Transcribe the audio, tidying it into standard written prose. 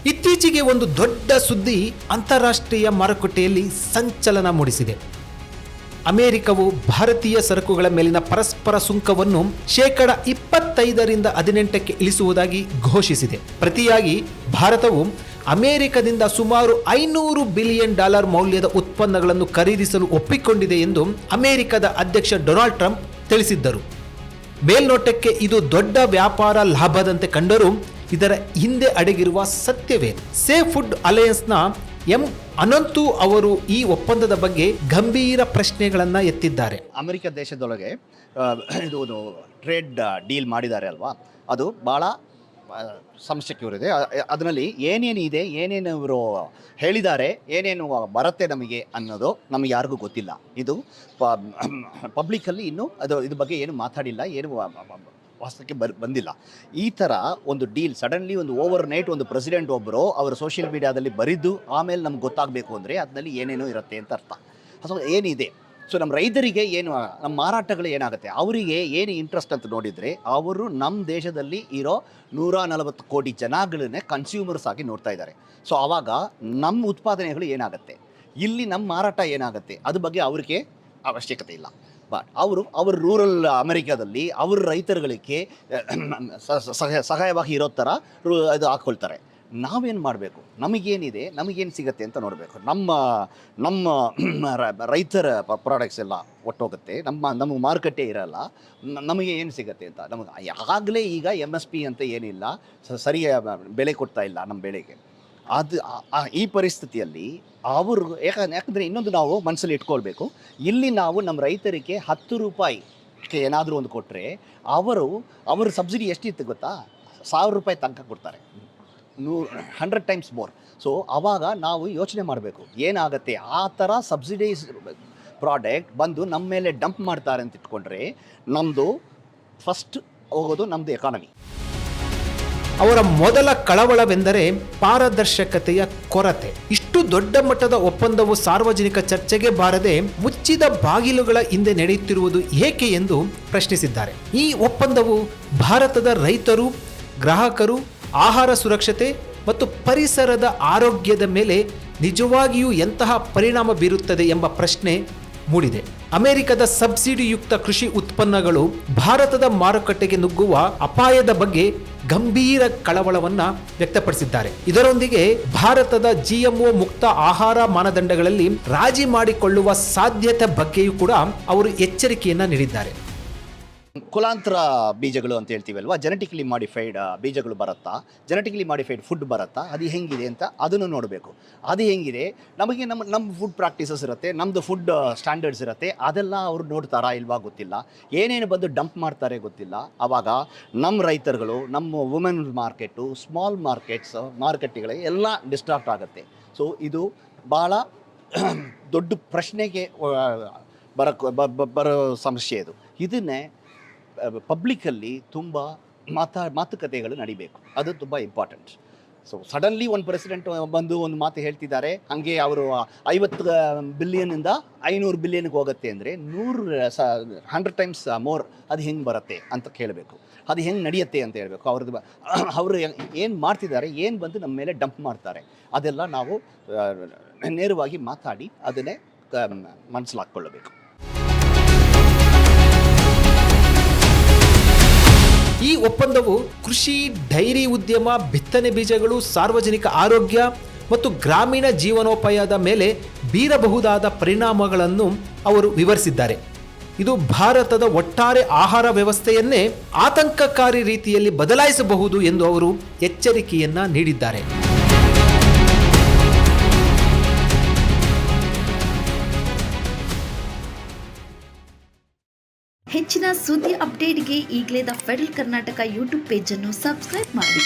ಇತ್ತೀಚೆಗೆ ಒಂದು ದೊಡ್ಡ ಸುದ್ದಿ ಅಂತಾರಾಷ್ಟ್ರೀಯ ಮಾರುಕಟ್ಟೆಯಲ್ಲಿ ಸಂಚಲನ ಮೂಡಿಸಿದೆ. ಅಮೆರಿಕವು ಭಾರತೀಯ ಸರಕುಗಳ ಮೇಲಿನ ಪರಸ್ಪರ ಸುಂಕವನ್ನು 25% ಇಳಿಸುವುದಾಗಿ ಘೋಷಿಸಿದೆ. ಪ್ರತಿಯಾಗಿ ಭಾರತವು ಅಮೆರಿಕದಿಂದ ಸುಮಾರು $500 ಬಿಲಿಯನ್ ಮೌಲ್ಯದ ಉತ್ಪನ್ನಗಳನ್ನು ಖರೀದಿಸಲು ಒಪ್ಪಿಕೊಂಡಿದೆ ಎಂದು ಅಮೆರಿಕದ ಅಧ್ಯಕ್ಷ ಡೊನಾಲ್ಡ್ ಟ್ರಂಪ್ ತಿಳಿಸಿದ್ದರು. ಮೇಲ್ನೋಟಕ್ಕೆ ಇದು ದೊಡ್ಡ ವ್ಯಾಪಾರ ಲಾಭದಂತೆ ಕಂಡರೂ ಇದರ ಹಿಂದೆ ಅಡಗಿರುವ ಸತ್ಯವೇ? ಸೇಫ್ ಫುಡ್ ಅಲಯನ್ಸ್ನ ಅನಂತು ಅವರು ಈ ಒಪ್ಪಂದದ ಬಗ್ಗೆ ಗಂಭೀರ ಪ್ರಶ್ನೆಗಳನ್ನು ಎತ್ತಿದ್ದಾರೆ. ಅಮೆರಿಕ ದೇಶದೊಳಗೆ ಇದು ಒಂದು ಟ್ರೇಡ್ ಡೀಲ್ ಮಾಡಿದ್ದಾರೆ ಅಲ್ವಾ, ಅದು ಭಾಳ ಸಮಸ್ಯೆಗೆ ಇದೆ. ಅದರಲ್ಲಿ ಏನೇನಿದೆ, ಏನೇನು ಇವರು ಹೇಳಿದ್ದಾರೆ, ಏನೇನು ಬರುತ್ತೆ ನಮಗೆ ಅನ್ನೋದು ನಮಗೆ ಯಾರಿಗೂ ಗೊತ್ತಿಲ್ಲ. ಇದು ಪಬ್ಲಿಕ್ಕಲ್ಲಿ ಇನ್ನೂ ಇದ್ರ ಬಗ್ಗೆ ಏನು ಮಾತಾಡಿಲ್ಲ, ಏನು ವಾಸ್ತವಕ್ಕೆ ಬಂದಿಲ್ಲ. ಈ ಥರ ಒಂದು ಡೀಲ್ ಸಡನ್ಲಿ ಒಂದು ಓವರ್ ನೈಟ್ ಒಂದು ಪ್ರೆಸಿಡೆಂಟ್ ಒಬ್ಬರು ಅವರು ಸೋಷಿಯಲ್ ಮೀಡಿಯಾದಲ್ಲಿ ಬರೆದು ಆಮೇಲೆ ನಮ್ಗೆ ಗೊತ್ತಾಗಬೇಕು ಅಂದರೆ ಅದರಲ್ಲಿ ಏನೇನೋ ಇರುತ್ತೆ ಅಂತ ಅರ್ಥ. ಅಥವಾ ಏನಿದೆ, ಸೊ ನಮ್ಮ ರೈತರಿಗೆ ಏನು, ನಮ್ಮ ಮಾರಾಟಗಳು ಏನಾಗುತ್ತೆ, ಅವರಿಗೆ ಏನು ಇಂಟ್ರೆಸ್ಟ್ ಅಂತ ನೋಡಿದರೆ ಅವರು ನಮ್ಮ ದೇಶದಲ್ಲಿ ಇರೋ 140 ಕೋಟಿ ಜನಗಳನ್ನೇ ಕನ್ಸ್ಯೂಮರ್ಸ್ ಆಗಿ ನೋಡ್ತಾ ಇದ್ದಾರೆ. ಸೊ ಆವಾಗ ನಮ್ಮ ಉತ್ಪಾದನೆಗಳು ಏನಾಗುತ್ತೆ, ಇಲ್ಲಿ ನಮ್ಮ ಮಾರಾಟ ಏನಾಗುತ್ತೆ, ಅದ್ರ ಬಗ್ಗೆ ಅವ್ರಿಗೆ ಅವಶ್ಯಕತೆ ಇಲ್ಲ. ಬಟ್ ಅವರು ರೂರಲ್ ಅಮೆರಿಕಾದಲ್ಲಿ ಅವ್ರ ರೈತರುಗಳಿಗೆ ಸಹಾಯವಾಗಿ ಇರೋ ಥರ ಇದು ಹಾಕ್ಕೊಳ್ತಾರೆ. ನಾವೇನು ಮಾಡಬೇಕು, ನಮಗೇನಿದೆ, ನಮಗೇನು ಸಿಗುತ್ತೆ ಅಂತ ನೋಡಬೇಕು. ನಮ್ಮ ರೈತರ ಪ್ರಾಡಕ್ಟ್ಸ್ ಎಲ್ಲ ಒಟ್ಟೋಗುತ್ತೆ, ನಮ್ಮ ಮಾರುಕಟ್ಟೆ ಇರಲ್ಲ, ನಮಗೆ ಏನು ಸಿಗುತ್ತೆ ಅಂತ. ನಮಗೆ ಆಗಲೇ ಈಗ MSP ಅಂತ ಏನಿಲ್ಲ, ಸರಿಯಾದ ಬೆಲೆ ಕೊಡ್ತಾ ಇಲ್ಲ ನಮ್ಮ ಬೆಳೆಗೆ. ಈ ಪರಿಸ್ಥಿತಿಯಲ್ಲಿ ಅವರು ಯಾಕಂದರೆ ಇನ್ನೊಂದು ನಾವು ಮನಸ್ಸಲ್ಲಿ ಇಟ್ಕೊಳ್ಬೇಕು, ಇಲ್ಲಿ ನಾವು ನಮ್ಮ ರೈತರಿಗೆ 10 ರೂಪಾಯಿಗೆ ಏನಾದರೂ ಒಂದು ಕೊಟ್ಟರೆ ಅವರು ಸಬ್ಸಿಡಿ ಎಷ್ಟಿತ್ತು ಗೊತ್ತಾ, 1000 ರೂಪಾಯಿ ತನಕ ಕೊಡ್ತಾರೆ, 100 ಟೈಮ್ಸ್ ಮೋರ್. ಸೊ ಆವಾಗ ನಾವು ಯೋಚನೆ ಮಾಡಬೇಕು ಏನಾಗುತ್ತೆ. ಆ ಥರ ಸಬ್ಸಿಡೈಸ್ ಪ್ರಾಡಕ್ಟ್ ಬಂದು ನಮ್ಮ ಮೇಲೆ ಡಂಪ್ ಮಾಡ್ತಾರೆ ಅಂತ ಇಟ್ಕೊಂಡ್ರೆ ನಮ್ಮದು ಫಸ್ಟ್ ಹೋಗೋದು ನಮ್ಮದು ಎಕಾನಮಿ. ಅವರ ಮೊದಲ ಕಳವಳವೆಂದರೆ ಪಾರದರ್ಶಕತೆಯ ಕೊರತೆ. ಇಷ್ಟು ದೊಡ್ಡ ಮಟ್ಟದ ಒಪ್ಪಂದವು ಸಾರ್ವಜನಿಕ ಚರ್ಚೆಗೆ ಬಾರದೆ ಮುಚ್ಚಿದ ಬಾಗಿಲುಗಳ ಹಿಂದೆ ನಡೆಯುತ್ತಿರುವುದು ಏಕೆ ಎಂದು ಪ್ರಶ್ನಿಸಿದ್ದಾರೆ. ಈ ಒಪ್ಪಂದವು ಭಾರತದ ರೈತರು, ಗ್ರಾಹಕರು, ಆಹಾರ ಸುರಕ್ಷತೆ ಮತ್ತು ಪರಿಸರದ ಆರೋಗ್ಯದ ಮೇಲೆ ನಿಜವಾಗಿಯೂ ಎಂತಹ ಪರಿಣಾಮ ಬೀರುತ್ತದೆ ಎಂಬ ಪ್ರಶ್ನೆ ಮೂಡಿದೆ. ಅಮೆರಿಕದ ಸಬ್ಸಿಡಿಯುಕ್ತ ಕೃಷಿ ಉತ್ಪನ್ನಗಳು ಭಾರತದ ಮಾರುಕಟ್ಟೆಗೆ ನುಗ್ಗುವ ಅಪಾಯದ ಬಗ್ಗೆ ಗಂಭೀರ ಕಳವಳವನ್ನ ವ್ಯಕ್ತಪಡಿಸಿದ್ದಾರೆ. ಇದರೊಂದಿಗೆ ಭಾರತದ GMO ಮುಕ್ತ ಆಹಾರ ಮಾನದಂಡಗಳಲ್ಲಿ ರಾಜಿ ಮಾಡಿಕೊಳ್ಳುವ ಸಾಧ್ಯತೆ ಬಗ್ಗೆಯೂ ಕೂಡ ಅವರು ಎಚ್ಚರಿಕೆಯನ್ನ ನೀಡಿದ್ದಾರೆ. ಕುಲಾಂತರ ಬೀಜಗಳು ಅಂತ ಹೇಳ್ತೀವಲ್ವಾ, ಜೆನೆಟಿಕಲಿ ಮಾಡಿಫೈಡ್ ಬೀಜಗಳು ಬರುತ್ತಾ, ಜೆನೆಟಿಕಲಿ ಮಾಡಿಫೈಡ್ ಫುಡ್ ಬರುತ್ತಾ, ಅದು ಹೆಂಗಿದೆ ಅಂತ ಅದನ್ನು ನೋಡಬೇಕು. ಅದು ಹೆಂಗಿದೆ, ನಮಗೆ ನಮ್ಮ ಫುಡ್ ಪ್ರಾಕ್ಟೀಸಸ್ ಇರುತ್ತೆ, ನಮ್ಮದು ಫುಡ್ ಸ್ಟ್ಯಾಂಡರ್ಡ್ಸ್ ಇರುತ್ತೆ, ಅದೆಲ್ಲ ಅವ್ರು ನೋಡ್ತಾರಾ ಇಲ್ವಾ ಗೊತ್ತಿಲ್ಲ. ಏನೇನು ಬಂದು ಡಂಪ್ ಮಾಡ್ತಾರೆ ಗೊತ್ತಿಲ್ಲ. ಆವಾಗ ನಮ್ಮ ರೈತರುಗಳು, ನಮ್ಮ ವುಮೆನ್ ಮಾರ್ಕೆಟು, ಸ್ಮಾಲ್ ಮಾರ್ಕೆಟ್ಗಳಿಗೆ ಎಲ್ಲ ಡಿಸ್ಟ್ರಾಕ್ಟ್ ಆಗುತ್ತೆ. ಸೊ ಇದು ಭಾಳ ದೊಡ್ಡ ಪ್ರಶ್ನೆಗೆ ಬರೋ ಸಮಸ್ಯೆ ಇದು. ಇದನ್ನೇ ಪಬ್ಲಿಕ್ಕಲ್ಲಿ ತುಂಬ ಮಾತುಕತೆಗಳು ನಡಿಬೇಕು, ಅದು ತುಂಬ ಇಂಪಾರ್ಟೆಂಟ್. ಸೊ ಸಡನ್ಲಿ ಒಂದು ಪ್ರೆಸಿಡೆಂಟ್ ಬಂದು ಒಂದು ಮಾತು ಹೇಳ್ತಿದ್ದಾರೆ, ಹಾಗೆ ಅವರು 50 ಬಿಲಿಯನ್ನಿಂದ 500 ಬಿಲಿಯನ್ಗೆ ಹೋಗುತ್ತೆ ಅಂದರೆ 100 ಟೈಮ್ಸ್ ಮೋರ್ ಅದು ಹೆಂಗೆ ಬರುತ್ತೆ ಅಂತ ಕೇಳಬೇಕು. ಅದು ಹೆಂಗೆ ನಡೆಯುತ್ತೆ ಅಂತ ಹೇಳಬೇಕು. ಅವರು ಏನು ಮಾಡ್ತಿದ್ದಾರೆ, ಏನು ಬಂದು ನಮ್ಮ ಮೇಲೆ ಡಂಪ್ ಮಾಡ್ತಾರೆ, ಅದೆಲ್ಲ ನಾವು ನೇರವಾಗಿ ಮಾತಾಡಿ ಅದನ್ನೇ ಮನಸ್ಸಲ್ಲಿ ಹಾಕ್ಕೊಳ್ಳಬೇಕು. ಈ ಒಪ್ಪಂದವು ಕೃಷಿ, ಡೈರಿ ಉದ್ಯಮ, ಬಿತ್ತನೆ ಬೀಜಗಳು, ಸಾರ್ವಜನಿಕ ಆರೋಗ್ಯ ಮತ್ತು ಗ್ರಾಮೀಣ ಜೀವನೋಪಾಯದ ಮೇಲೆ ಬೀರಬಹುದಾದ ಪರಿಣಾಮಗಳನ್ನು ಅವರು ವಿವರಿಸಿದ್ದಾರೆ. ಇದು ಭಾರತದ ಒಟ್ಟಾರೆ ಆಹಾರ ವ್ಯವಸ್ಥೆಯನ್ನೇ ಆತಂಕಕಾರಿ ರೀತಿಯಲ್ಲಿ ಬದಲಾಯಿಸಬಹುದು ಎಂದು ಅವರು ಎಚ್ಚರಿಕೆಯನ್ನ ನೀಡಿದ್ದಾರೆ. ಹೆಚ್ಚಿನ ಸುದ್ದಿ ಅಪ್ಡೇಟ್ಗೆ ಈಗಲೇ the federal Karnataka YouTube page ಅನ್ನು ಸಬ್ಸ್ಕ್ರೈಬ್ ಮಾಡಿ.